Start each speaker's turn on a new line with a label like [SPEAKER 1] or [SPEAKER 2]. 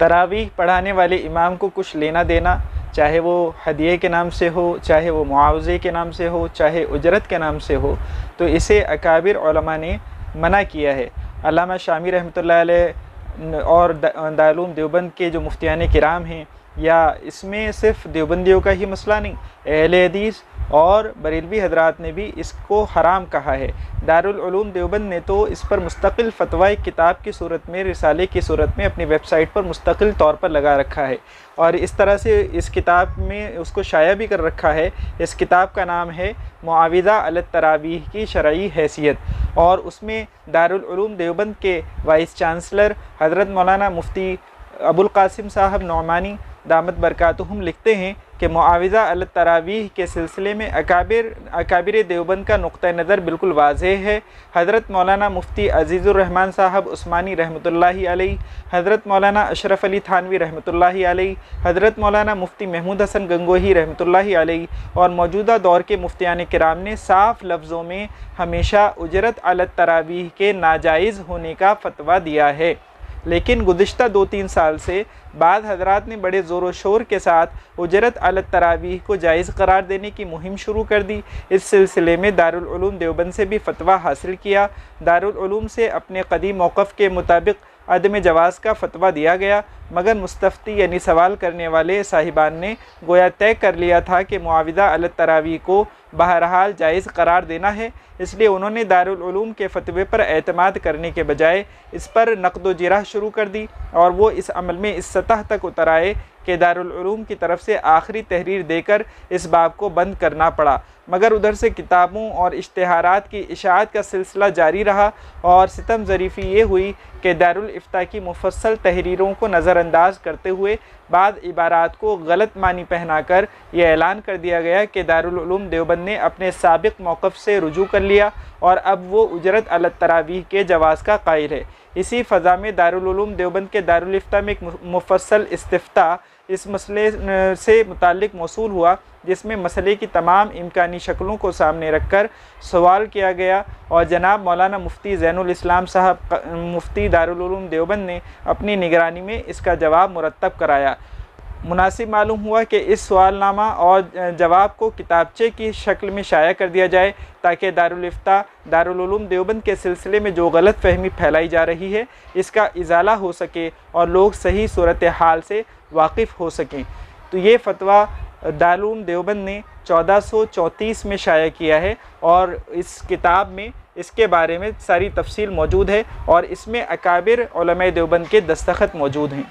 [SPEAKER 1] تراویح پڑھانے والے امام کو کچھ لینا دینا، چاہے وہ ہدیے کے نام سے ہو، چاہے وہ معاوضے کے نام سے ہو، چاہے اجرت کے نام سے ہو، تو اسے اکابر علماء نے منع کیا ہے۔ علامہ شامی رحمۃ اللہ علیہ اور دارالعلوم دیوبند کے جو مفتیان کرام ہیں، یا اس میں صرف دیوبندیوں کا ہی مسئلہ نہیں، اہل حدیث اور بریلوی حضرات نے بھی اس کو حرام کہا ہے۔ دارالعلوم دیوبند نے تو اس پر مستقل فتویٰ ایک کتاب کی صورت میں، رسالے کی صورت میں اپنی ویب سائٹ پر مستقل طور پر لگا رکھا ہے، اور اس طرح سے اس کتاب میں اس کو شائع بھی کر رکھا ہے۔ اس کتاب کا نام ہے معاوضہ علی التراویح کی شرعی حیثیت، اور اس میں دارالعلوم دیوبند کے وائس چانسلر حضرت مولانا مفتی ابوالقاسم صاحب نعمانی دامت برکاتہم لکھتے ہیں کہ معاوضہ علی التراویح کے سلسلے میں اکابر دیوبند کا نقطہ نظر بالکل واضح ہے۔ حضرت مولانا مفتی عزیز الرحمن صاحب عثمانی رحمۃ اللہ علیہ، حضرت مولانا اشرف علی تھانوی رحمۃ اللہ علیہ، حضرت مولانا مفتی محمود حسن گنگوہی رحمۃ اللہ علیہ اور موجودہ دور کے مفتیان کرام نے صاف لفظوں میں ہمیشہ اجرت علی التراویح کے ناجائز ہونے کا فتویٰ دیا ہے، لیکن گزشتہ 2-3 سال سے بعض حضرات نے بڑے زور و شور کے ساتھ اجرت علی التراویح کو جائز قرار دینے کی مہم شروع کر دی۔ اس سلسلے میں دارالعلوم دیوبند سے بھی فتویٰ حاصل کیا۔ دارالعلوم سے اپنے قدیم موقف کے مطابق عدم جواز کا فتویٰ دیا گیا، مگر مستفتی یعنی سوال کرنے والے صاحبان نے گویا طے کر لیا تھا کہ معاوضہ علی التراویح کو بہرحال جائز قرار دینا ہے، اس لیے انہوں نے دارالعلوم کے فتوے پر اعتماد کرنے کے بجائے اس پر نقد و جرح شروع کر دی، اور وہ اس عمل میں اس سطح تک اتر آئے کہ دارالعلوم کی طرف سے آخری تحریر دے کر اس باب کو بند کرنا پڑا۔ مگر ادھر سے کتابوں اور اشتہارات کی اشاعت کا سلسلہ جاری رہا، اور ستم ظریفی یہ ہوئی کہ دارالافتاء کی مفصل تحریروں کو نظر انداز کرتے ہوئے بعض عبارات کو غلط معنی پہنا کر یہ اعلان کر دیا گیا کہ دارالعلوم دیوبند نے اپنے سابق موقف سے رجوع کر لیا اور اب وہ اجرت علی التراویح کے جواز کا قائل ہے۔ اسی فضا میں دارالعلوم دیوبند کے دارالافتاء میں ایک مفصل استفتاء اس مسئلے سے متعلق موصول ہوا، جس میں مسئلے کی تمام امکانی شکلوں کو سامنے رکھ کر سوال کیا گیا، اور جناب مولانا مفتی زین الاسلام صاحب مفتی دارالعلوم دیوبند نے اپنی نگرانی میں اس کا جواب مرتب کرایا۔ مناسب معلوم ہوا کہ اس سوال نامہ اور جواب کو کتابچے کی شکل میں شائع کر دیا جائے، تاکہ دارالافتاء دارالعلوم دیوبند کے سلسلے میں جو غلط فہمی پھیلائی جا رہی ہے اس کا ازالہ ہو سکے اور لوگ صحیح صورتحال سے واقف ہو سکیں۔ تو یہ فتویٰ دارالعلوم دیوبند نے 1434 میں شائع کیا ہے، اور اس کتاب میں اس کے بارے میں ساری تفصیل موجود ہے، اور اس میں اکابر علماء دیوبند کے دستخط موجود ہیں۔